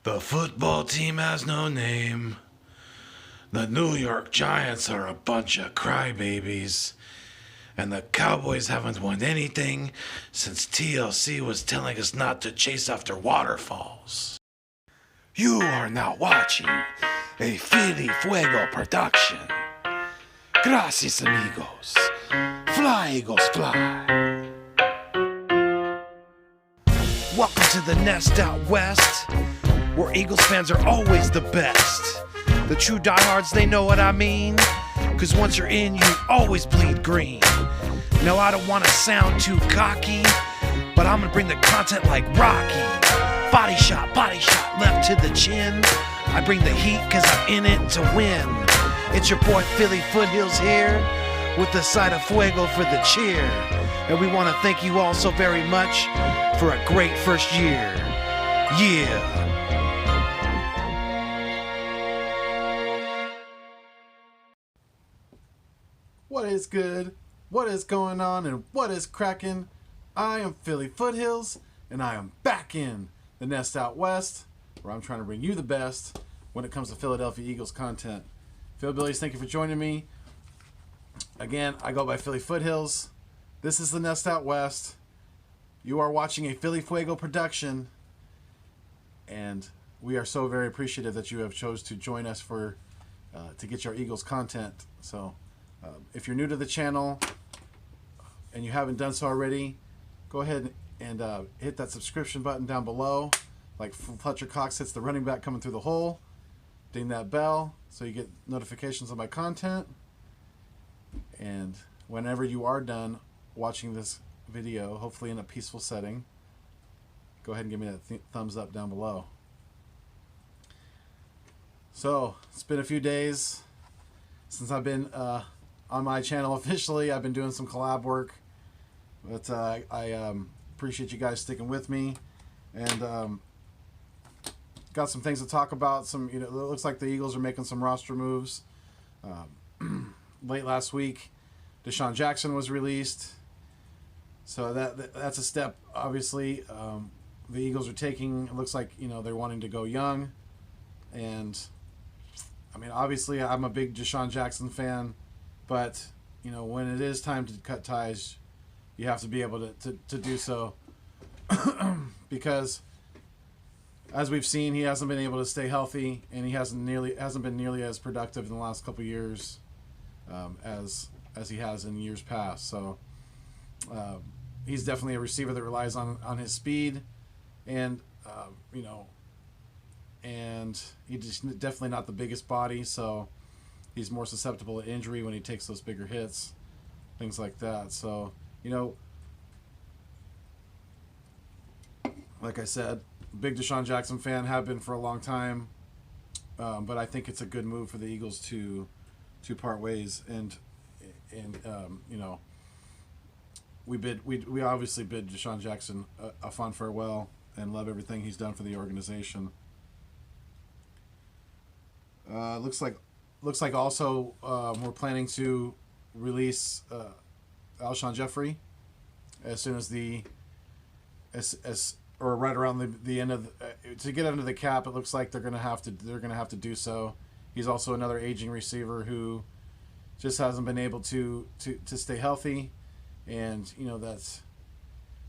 The football team has no name. The New York Giants are a bunch of crybabies. And the Cowboys haven't won anything since TLC was telling us not to chase after waterfalls. You are now watching a Philly Fuego production. Gracias, amigos. Fly, Eagles, fly. Welcome to the nest out west, where Eagles fans are always the best. The true diehards, they know what I mean, cause once you're in, you always bleed green. No, I don't wanna sound too cocky, but I'm gonna bring the content like Rocky. Body shot, left to the chin. I bring the heat cause I'm in it to win. It's your boy Philly Foothills here, with the side of fuego for the cheer. And we wanna thank you all so very much for a great first year. Yeah. What is good? What is going on? And what is cracking? I am Philly Foothills, and I am back in the nest out west, where I'm trying to bring you the best when it comes to Philadelphia Eagles content. Philbillies, thank you for joining me. Again, I go by Philly Foothills. This is the nest out west. You are watching a Philly Fuego production, and we are so very appreciative that you have chose to join us for to get your Eagles content. So if you're new to the channel and you haven't done so already, go ahead and hit that subscription button down below, like Fletcher Cox hits the running back coming through the hole. Ding that bell so you get notifications of my content. And whenever you are done watching this video, hopefully in a peaceful setting, go ahead and give me that thumbs up down below. So it's been a few days since I've been on my channel officially. I've been doing some collab work, but I appreciate you guys sticking with me, and got some things to talk about. Some, it looks like the Eagles are making some roster moves. Late last week, Deshaun Jackson was released, so that's a step. Obviously, the Eagles are taking. It looks like they're wanting to go young, and I mean, obviously, I'm a big Deshaun Jackson fan, but when it is time to cut ties, you have to be able to do so, because as we've seen, he hasn't been able to stay healthy, and he hasn't been nearly as productive in the last couple of years as he has in years past. So he's definitely a receiver that relies on his speed, and and he's definitely not the biggest body, so he's more susceptible to injury when he takes those bigger hits, things like that. So like I said, big Deshaun Jackson fan, have been for a long time, but I think it's a good move for the Eagles to part ways, and we obviously bid Deshaun Jackson a fond farewell and love everything he's done for the organization. Looks like also we're planning to release Alshon Jeffery as soon as or right around the end of to get under the cap. It looks like they're gonna have to do so. He's also another aging receiver who just hasn't been able to stay healthy, and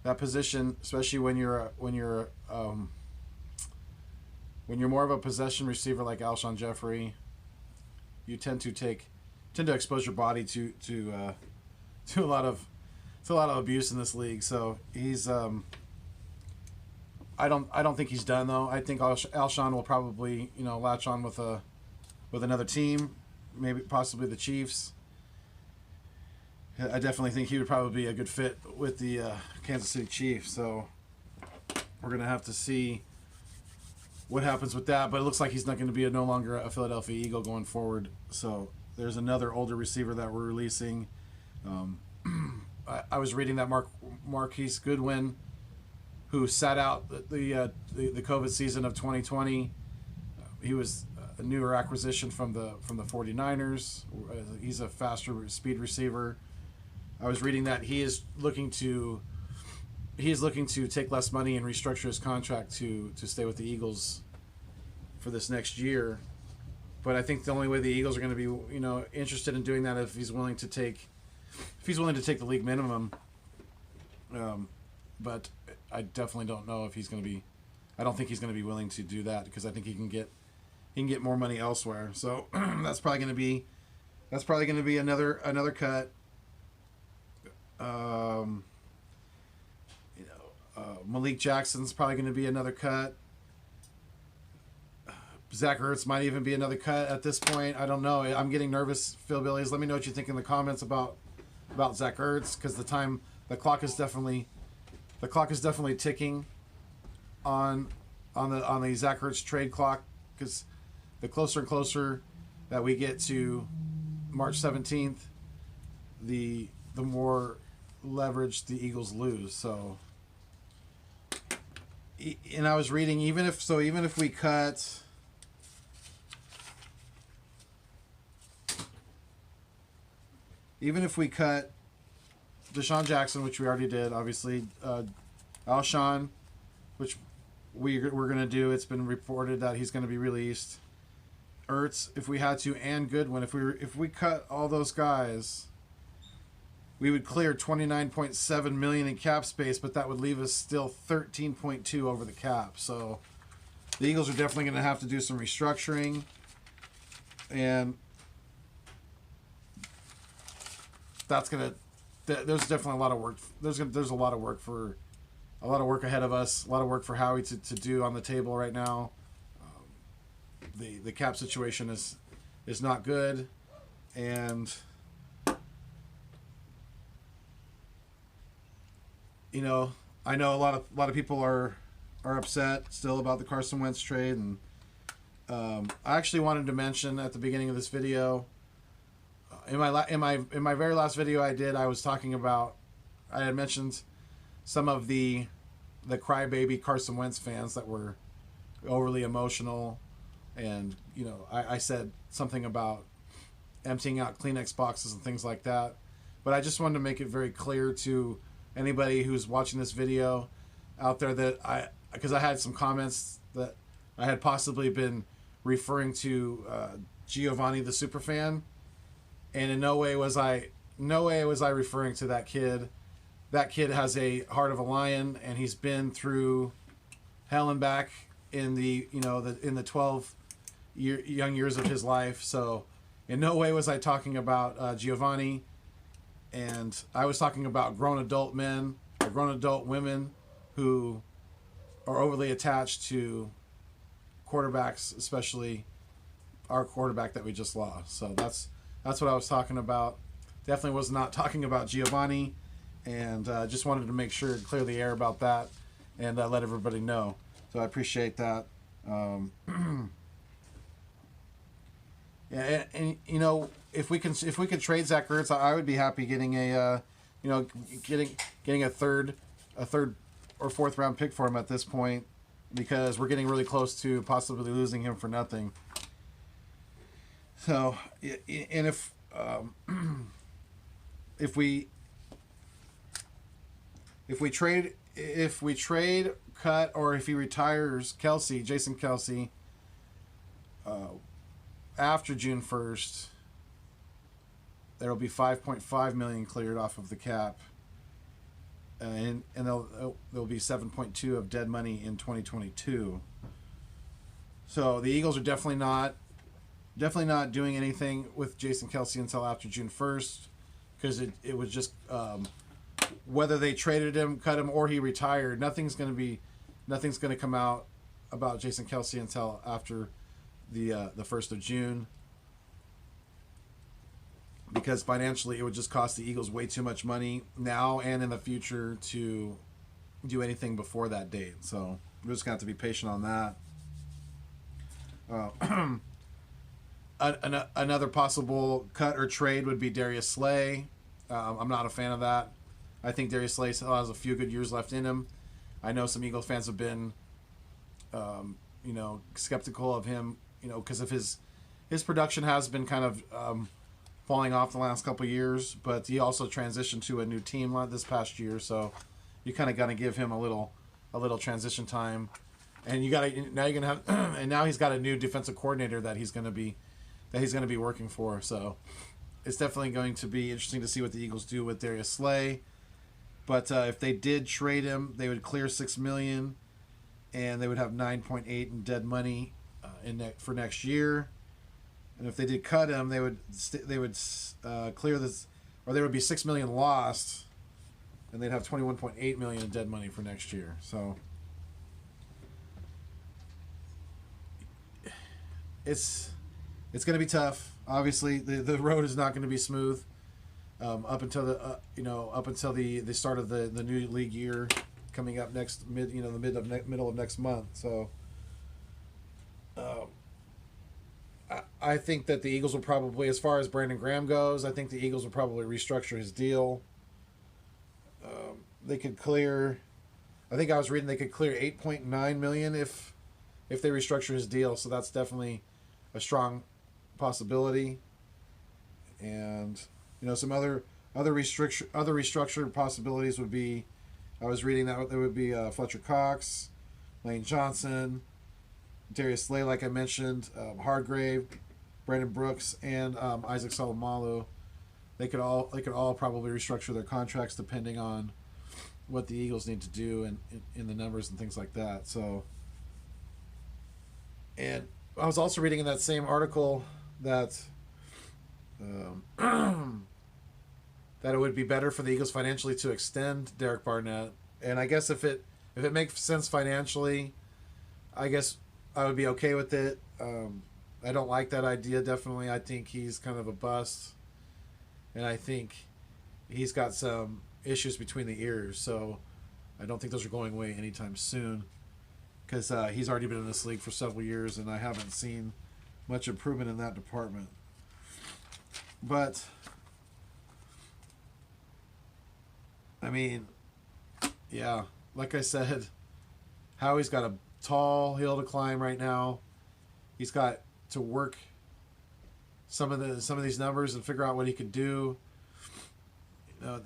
that position, especially when you're more of a possession receiver like Alshon Jeffery, you tend to expose your body to a lot of abuse in this league. So he's I don't think he's done though. I think Alshon will probably latch on with another team, maybe possibly the Chiefs. I definitely think he would probably be a good fit with the Kansas City Chiefs. So we're gonna have to see what happens with that, but it looks like he's not going to be no longer a Philadelphia Eagle going forward. So there's another older receiver that we're releasing. I was reading that Marquise Goodwin, who sat out the COVID season of 2020, he was a newer acquisition from the 49ers. He's a faster speed receiver. I was reading that he is looking to take less money and restructure his contract to stay with the Eagles for this next year. But I think the only way the Eagles are going to be, interested in doing that if he's willing to take the league minimum. But I definitely don't know if he's going to be. I don't think he's going to be willing to do that because I think he can get more money elsewhere. So that's probably going to be another cut. Malik Jackson's probably going to be another cut. Zach Ertz might even be another cut at this point. I don't know. I'm getting nervous, Phil Billies. Let me know what you think in the comments about Zach Ertz, because the clock is definitely ticking on the Zach Ertz trade clock, because the closer and closer that we get to March 17th, the more leverage the Eagles lose. So, and I was reading, even if we cut. Even if we cut Deshaun Jackson, which we already did, obviously, Alshon, which we're going to do, it's been reported that he's going to be released. Ertz, if we had to, and Goodwin, if we cut all those guys, we would clear $29.7 million in cap space, but that would leave us still $13.2 over the cap. So the Eagles are definitely going to have to do some restructuring, and there's definitely a lot of work. There's a lot of work ahead of us. A lot of work for Howie to do on the table right now. The cap situation is not good, and I know a lot of people are upset still about the Carson Wentz trade, and I actually wanted to mention at the beginning of this video. In my very last video I did, I had mentioned some of the crybaby Carson Wentz fans that were overly emotional, and I said something about emptying out Kleenex boxes and things like that. But I just wanted to make it very clear to anybody who's watching this video out there that because I had some comments that I had possibly been referring to Giovanni the Superfan. And in no way was I referring to that kid. That kid has a heart of a lion, and he's been through hell and back in the 12 young years of his life. So in no way was I talking about Giovanni, and I was talking about grown adult men or grown adult women who are overly attached to quarterbacks, especially our quarterback that we just lost. So that's what I was talking about. Definitely was not talking about Giovanni, and just wanted to make sure and clear the air about that, and let everybody know. So I appreciate that. Yeah, and if we could trade Zach Ertz, I would be happy getting a third or fourth round pick for him at this point, because we're getting really close to possibly losing him for nothing. So, and if we trade, cut, or if he retires Jason Kelce, after June 1st, there will be $5.5 million cleared off of the cap, and there'll be 7.2 of dead money in 2022. So the Eagles are definitely not doing anything with Jason Kelce until after June 1st, because it was just whether they traded him, cut him, or he retired. Nothing's going to come out about Jason Kelce until after the 1st of June, because financially it would just cost the Eagles way too much money now and in the future to do anything before that date. So we're just going to have to be patient on that. Another possible cut or trade would be Darius Slay. I'm not a fan of that. I think Darius Slay still has a few good years left in him. I know some Eagles fans have been, skeptical of him, because of his production has been kind of falling off the last couple of years. But he also transitioned to a new team this past year, so you kind of got to give him a little transition time. And you got to now you're gonna have, and now he's got a new defensive coordinator that he's gonna be working for. So it's definitely going to be interesting to see what the Eagles do with Darius Slay. But if they did trade him, they would clear $6 million, and they would have 9.8 in dead money for next year. And if they did cut him, they would clear this, or there would be $6 million lost, and they'd have 21.8 million in dead money for next year. So it's going to be tough. Obviously, the road is not going to be smooth up until the start of the new league year coming up middle of next month. So I think that the Eagles will probably, as far as Brandon Graham goes, I think the Eagles will probably restructure his deal. They could clear, I think I was reading they could clear 8.9 million if they restructure his deal. So that's definitely a strong possibility. And some other restructured possibilities would be, I was reading that there would be Fletcher Cox, Lane Johnson, Darius Slay, like I mentioned, Hargrave, Brandon Brooks, and Isaac Salamalu. They could all probably restructure their contracts depending on what the Eagles need to do and in the numbers and things like that. So, and I was also reading in that same article that that it would be better for the Eagles financially to extend Derek Barnett. And I guess if it makes sense financially, I guess I would be okay with it. I don't like that idea, definitely. I think he's kind of a bust. And I think he's got some issues between the ears. So I don't think those are going away anytime soon. Because he's already been in this league for several years, and I haven't seen much improvement in that department. But, I mean, yeah, like I said, Howie's got a tall hill to climb right now. He's got to work some of these numbers and figure out what he could do. I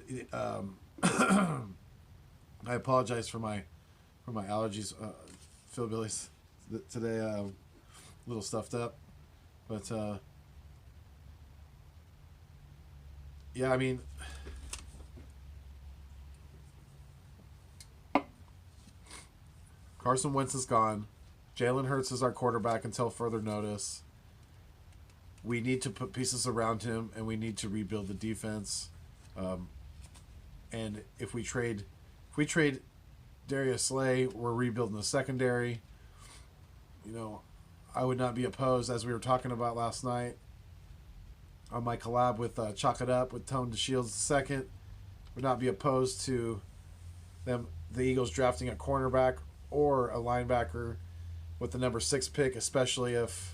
apologize for my allergies, Phil Billy's today. A little stuffed up, but yeah, I mean, Carson Wentz is gone. Jalen Hurts is our quarterback until further notice. We need to put pieces around him, and we need to rebuild the defense. And if we trade Darius Slay, we're rebuilding the secondary. I would not be opposed, as we were talking about last night on my collab with Chalk It Up with Tone DeShields II. Would not be opposed to the Eagles drafting a cornerback or a linebacker with the number 6 pick, especially if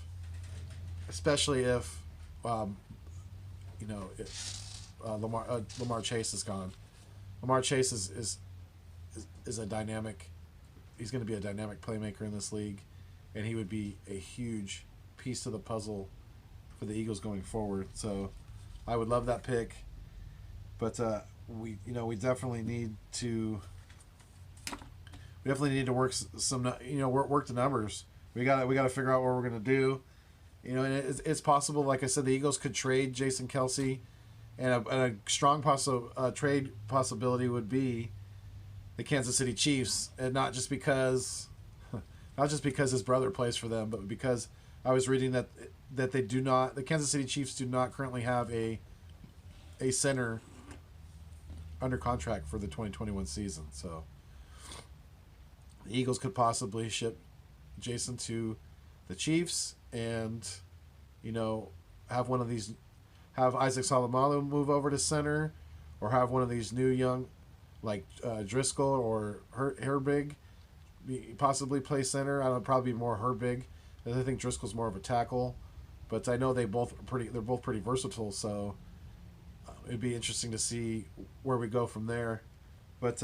Lamar Chase is gone. Lamar Chase is a dynamic. He's going to be a dynamic playmaker in this league, and he would be a huge piece to the puzzle for the Eagles going forward. So, I would love that pick, but we definitely need to. We definitely need to work work the numbers. We got to figure out what we're going to do. And it's possible, like I said, the Eagles could trade Jason Kelce, and a strong trade possibility would be the Kansas City Chiefs, and not just because his brother plays for them, but because I was reading that the Kansas City Chiefs do not currently have a center under contract for the 2021 season. So the Eagles could possibly ship Jason to the Chiefs and, have Isaac Salamalu move over to center, or have one of these new young, like Driscoll or Herbig, possibly play center. I would probably be more Herbig. I think Driscoll's more of a tackle, but I know they're both pretty versatile. So it'd be interesting to see where we go from there. But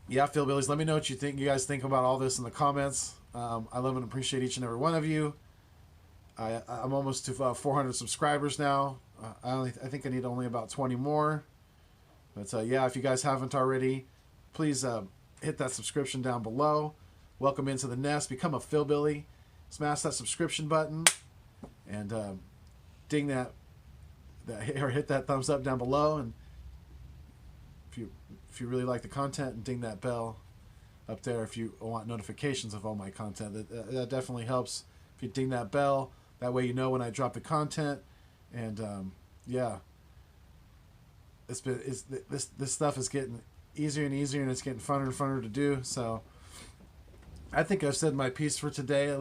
yeah, Phil Billies, let me know what you guys think about all this in the comments. I love and appreciate each and every one of you. I'm almost to 400 subscribers now. I think I need only about 20 more. But yeah, if you guys haven't already, please hit that subscription down below. Welcome into the nest. Become a Philbilly. Smash that subscription button and ding that or hit that thumbs up down below. And if you really like the content, and ding that bell up there if you want notifications of all my content. That definitely helps if you ding that bell. That way you know when I drop the content. And yeah, this stuff is getting easier and easier, and it's getting funner and funner to do. So I think I've said my piece for today,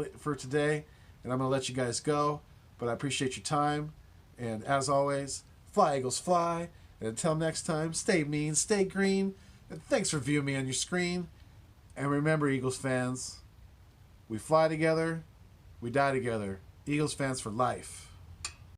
and I'm gonna let you guys go. But I appreciate your time, and as always, fly Eagles fly. And until next time, stay mean, stay green, and thanks for viewing me on your screen. And remember, Eagles fans, we fly together, we die together. Eagles fans for life.